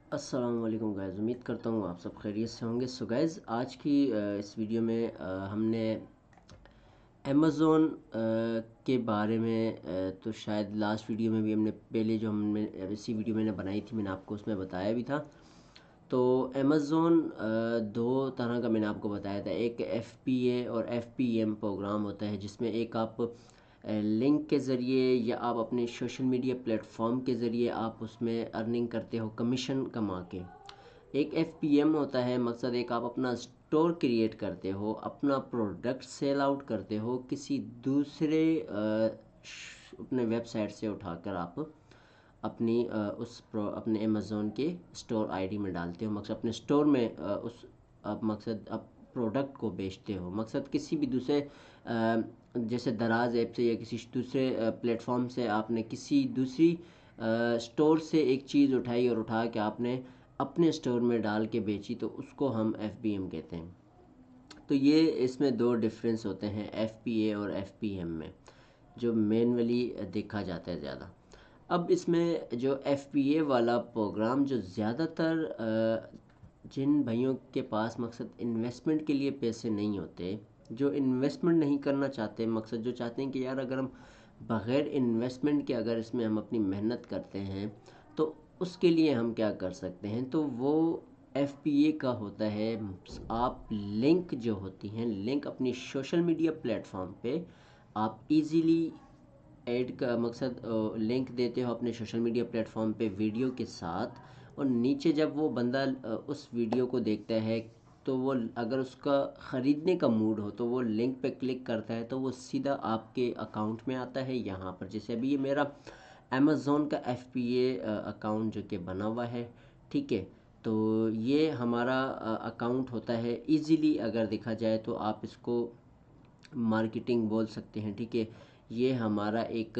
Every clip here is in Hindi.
अस्सलाम वालेकुम गाइज़, उम्मीद करता हूँ आप सब खैरियत से होंगे। सो गाइज़, आज की इस वीडियो में हमने अमेज़ोन के बारे में तो शायद लास्ट वीडियो में भी हमने पहले जो हमने इसी वीडियो मैंने बनाई थी, मैंने आपको उसमें बताया भी था। तो अमेज़ोन दो तरह का मैंने आपको बताया था। एक एफपीए और एफपीएम प्रोग्राम होता है, जिसमें एक आप लिंक के ज़रिए या आप अपने सोशल मीडिया प्लेटफॉर्म के ज़रिए आप उसमें अर्निंग करते हो कमीशन कमा के। एक एफपीएम होता है, मकसद एक आप अपना स्टोर क्रिएट करते हो, अपना प्रोडक्ट सेल आउट करते हो किसी दूसरे अपने वेबसाइट से उठाकर आप अपनी अपने अमेज़ोन के स्टोर आईडी में डालते हो। मकसद अपने स्टोर में उस आप मकसद आप प्रोडक्ट को बेचते हो। मकसद किसी भी दूसरे जैसे दराज ऐप से या किसी दूसरे प्लेटफॉर्म से आपने किसी दूसरी स्टोर से एक चीज़ उठाई और उठा के आपने अपने स्टोर में डाल के बेची, तो उसको हम एफबीएम कहते हैं। तो ये इसमें दो डिफरेंस होते हैं एफपीए और एफपीएम में, जो मैनुअली देखा जाता है ज़्यादा। अब इसमें जो एफपीए वाला प्रोग्राम, जो ज़्यादातर जिन भाइयों के पास मकसद इन्वेस्टमेंट के लिए पैसे नहीं होते, जो इन्वेस्टमेंट नहीं करना चाहते, मकसद जो चाहते हैं कि यार अगर हम बग़ैर इन्वेस्टमेंट के अगर इसमें हम अपनी मेहनत करते हैं तो उसके लिए हम क्या कर सकते हैं, तो वो एफपीए का होता है। आप लिंक जो होती हैं, लिंक अपनी सोशल मीडिया प्लेटफॉर्म पे आप इजीली ऐड का मकसद लिंक देते हो अपने सोशल मीडिया प्लेटफॉर्म पे वीडियो के साथ, और नीचे जब वो बंदा उस वीडियो को देखता है, तो वो अगर उसका ख़रीदने का मूड हो तो वो लिंक पे क्लिक करता है, तो वो सीधा आपके अकाउंट में आता है। यहाँ पर जैसे अभी ये मेरा अमेज़ोन का एफपीए अकाउंट जो कि बना हुआ है, ठीक है। तो ये हमारा अकाउंट होता है। इजीली अगर देखा जाए तो आप इसको मार्केटिंग बोल सकते हैं, ठीक है। ये हमारा एक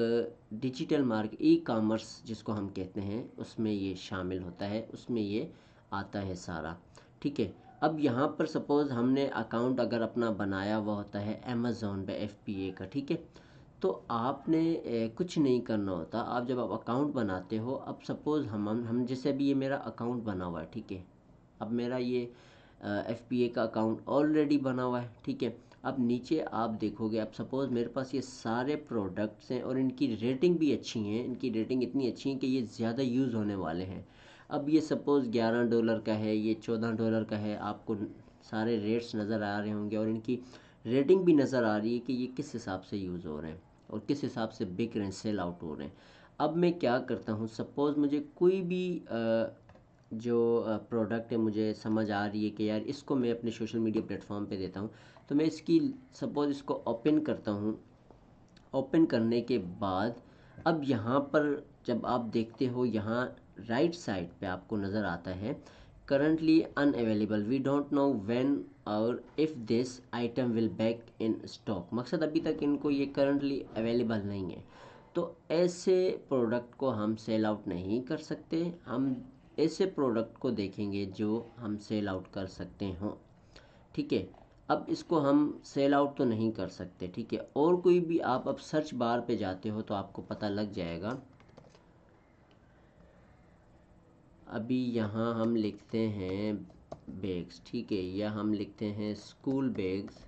डिजिटल मार्क ई कॉमर्स जिसको हम कहते हैं, उसमें ये शामिल होता है, उसमें ये आता है सारा, ठीक है। अब यहाँ पर सपोज़ हमने अकाउंट अगर अपना बनाया हुआ होता है अमेज़ोन पे एफपीए का, ठीक है। तो आपने कुछ नहीं करना होता। आप जब आप अकाउंट बनाते हो, अब सपोज़ हम जैसे अभी ये मेरा अकाउंट बना हुआ है, ठीक है। अब मेरा ये एफपीए का अकाउंट ऑलरेडी बना हुआ है, ठीक है। अब नीचे आप देखोगे, अब सपोज़ मेरे पास ये सारे प्रोडक्ट्स हैं और इनकी रेटिंग भी अच्छी हैं, इनकी रेटिंग इतनी अच्छी है कि ये ज़्यादा यूज़ होने वाले हैं। अब ये सपोज़ $11 का है, ये $14 का है, आपको सारे रेट्स नज़र आ रहे होंगे और इनकी रेटिंग भी नज़र आ रही है कि ये किस हिसाब से यूज़ हो रहे हैं और किस हिसाब से बिक रहे हैं, सेल आउट हो रहे हैं। अब मैं क्या करता हूँ, सपोज़ मुझे कोई भी जो प्रोडक्ट है मुझे समझ आ रही है कि यार इसको मैं अपने सोशल मीडिया प्लेटफॉर्म पे देता हूँ, तो मैं इसकी सपोज़ इसको ओपन करता हूँ। ओपन करने के बाद अब यहाँ पर जब आप देखते हो, यहाँ राइट साइड पे आपको नज़र आता है currently unavailable, we don't know when or if this item will back in stock. मकसद अभी तक इनको ये करंटली अवेलेबल नहीं है। तो ऐसे प्रोडक्ट को हम सेल आउट नहीं कर सकते। हम ऐसे प्रोडक्ट को देखेंगे जो हम सेल आउट कर सकते हों, ठीक है। अब इसको हम सेल आउट तो नहीं कर सकते, ठीक है। और कोई भी आप अब सर्च बार पे जाते हो तो आपको पता लग जाएगा। अभी यहाँ हम लिखते हैं बैग्स, ठीक है, या हम लिखते हैं स्कूल बैग्स।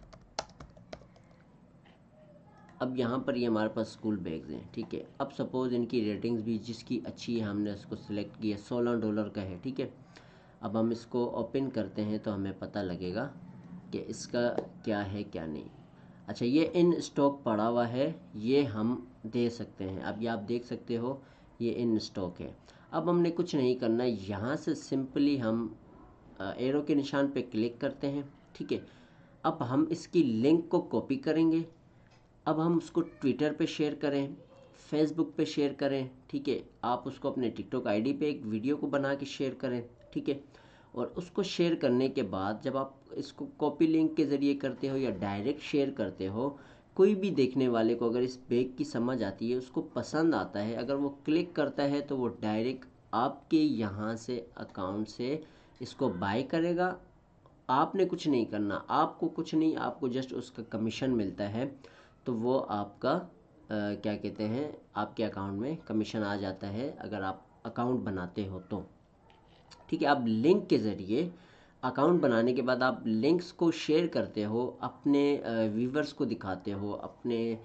अब यहाँ पर ये हमारे पास स्कूल बैग्स हैं, ठीक है। अब सपोज़ इनकी रेटिंग्स भी जिसकी अच्छी है, हमने इसको सिलेक्ट किया, $16 का है, ठीक है। अब हम इसको ओपन करते हैं तो हमें पता लगेगा कि इसका क्या है क्या नहीं। अच्छा, ये इन स्टॉक पड़ा हुआ है, ये हम दे सकते हैं। अब ये आप देख सकते हो, ये इन स्टॉक है। अब हमने कुछ नहीं करना, यहाँ से सिंपली हम एरो के निशान पे क्लिक करते हैं, ठीक है। अब हम इसकी लिंक को कॉपी करेंगे। अब हम उसको ट्विटर पे शेयर करें, फेसबुक पे शेयर करें, ठीक है। आप उसको अपने टिकटॉक आईडी पे एक वीडियो को बना के शेयर करें, ठीक है। और उसको शेयर करने के बाद जब आप इसको कॉपी लिंक के ज़रिए करते हो या डायरेक्ट शेयर करते हो, कोई भी देखने वाले को अगर इस बैग की समझ आती है, उसको पसंद आता है, अगर वो क्लिक करता है तो वो डायरेक्ट आपके यहाँ से अकाउंट से इसको बाय करेगा। आपने कुछ नहीं करना, आपको कुछ नहीं, आपको जस्ट उसका कमीशन मिलता है। तो वो आपका क्या कहते हैं, आपके अकाउंट में कमीशन आ जाता है अगर आप अकाउंट बनाते हो तो। ठीक है। आप लिंक के ज़रिए अकाउंट बनाने के बाद आप लिंक्स को शेयर करते हो, अपने व्यूवर्स को दिखाते हो, अपने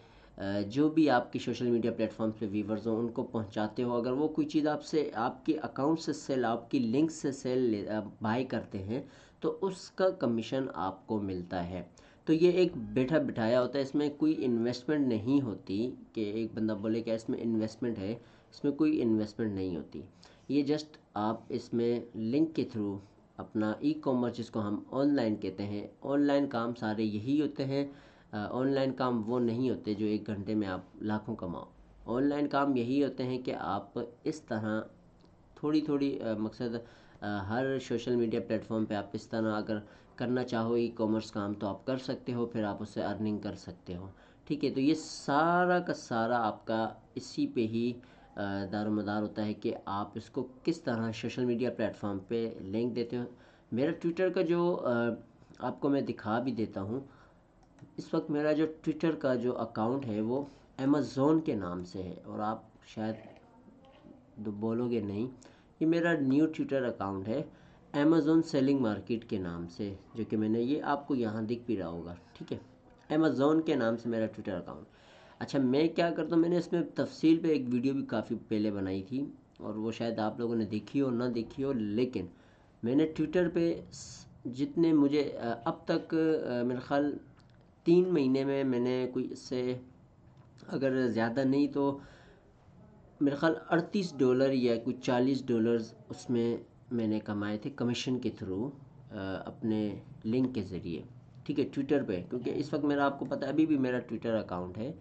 जो भी आपकी सोशल मीडिया प्लेटफॉर्म्स पे व्यूवर्स हो उनको पहुंचाते हो। अगर वो कोई चीज़ आपसे, आपके अकाउंट से सेल, आपकी लिंक से सेल बाय करते हैं तो उसका कमीशन आपको मिलता है। तो ये एक बैठा बिठाया होता है, इसमें कोई इन्वेस्टमेंट नहीं होती कि एक बंदा बोले कि इसमें इन्वेस्टमेंट है, इसमें कोई इन्वेस्टमेंट नहीं होती। ये जस्ट आप इसमें लिंक के थ्रू अपना ई कॉमर्स, जिसको हम ऑनलाइन कहते हैं, ऑनलाइन काम सारे यही होते हैं। ऑनलाइन काम वो नहीं होते जो एक घंटे में आप लाखों कमाओ। ऑनलाइन काम यही होते हैं कि आप इस तरह थोड़ी थोड़ी मकसद हर सोशल मीडिया प्लेटफॉर्म पे आप इस तरह अगर करना चाहो ई कॉमर्स काम तो आप कर सकते हो, फिर आप उससे अर्निंग कर सकते हो। ठीक है। तो ये सारा का सारा आपका इसी पे ही दारोमदार होता है कि आप इसको किस तरह सोशल मीडिया प्लेटफॉर्म पे लिंक देते हो। मेरा ट्विटर का जो आपको मैं दिखा भी देता हूँ। इस वक्त मेरा जो ट्विटर का जो अकाउंट है वो अमेज़ोन के नाम से है, और आप शायद बोलोगे नहीं, ये मेरा न्यू ट्विटर अकाउंट है अमेज़ोन सेलिंग मार्केट के नाम से, जो कि मैंने, ये आपको यहाँ दिख भी रहा होगा। ठीक है। अमेज़ोन के नाम से मेरा ट्विटर अकाउंट। अच्छा, मैं क्या करता हूँ, मैंने इसमें तफसील पे एक वीडियो भी काफ़ी पहले बनाई थी, और वो शायद आप लोगों ने देखी हो ना देखी हो, लेकिन मैंने ट्विटर पे जितने मुझे अब तक मेरे ख्याल 3 महीने में मैंने कोई इससे, अगर ज़्यादा नहीं तो मेरे ख्याल $38 या कुछ $40 उसमें मैंने कमाए थे कमीशन के थ्रू, अपने लिंक के ज़रिए। ठीक है, ट्विटर पे, क्योंकि इस वक्त मेरा, आपको पता है, अभी भी मेरा ट्विटर अकाउंट है।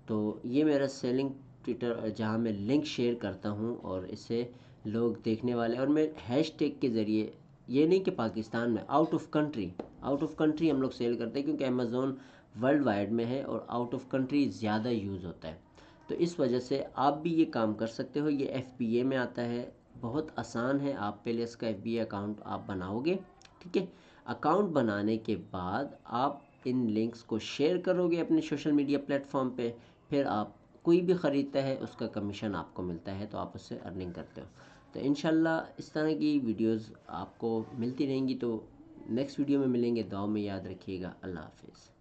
तो ये मेरा सेलिंग ट्विटर, जहाँ मैं लिंक शेयर करता हूँ और इससे लोग देखने वाले, और मैं हैशटैग के ज़रिए, ये नहीं कि पाकिस्तान में, आउट ऑफ कंट्री हम लोग सेल करते हैं, क्योंकि अमेज़ोन वर्ल्ड वाइड में है और आउट ऑफ कंट्री ज़्यादा यूज़ होता है। तो इस वजह से आप भी ये काम कर सकते हो। ये FBA में आता है, बहुत आसान है। आप पहले इसका FBA अकाउंट आप बनाओगे। ठीक है। अकाउंट बनाने के बाद आप इन लिंक्स को शेयर करोगे अपने सोशल मीडिया प्लेटफॉर्म पे, फिर आप, कोई भी ख़रीदता है उसका कमीशन आपको मिलता है, तो आप उससे अर्निंग करते हो। तो इंशाल्लाह इस तरह की वीडियोस आपको मिलती रहेंगी। तो नेक्स्ट वीडियो में मिलेंगे, दुआ में याद रखिएगा। अल्लाह हाफिज़।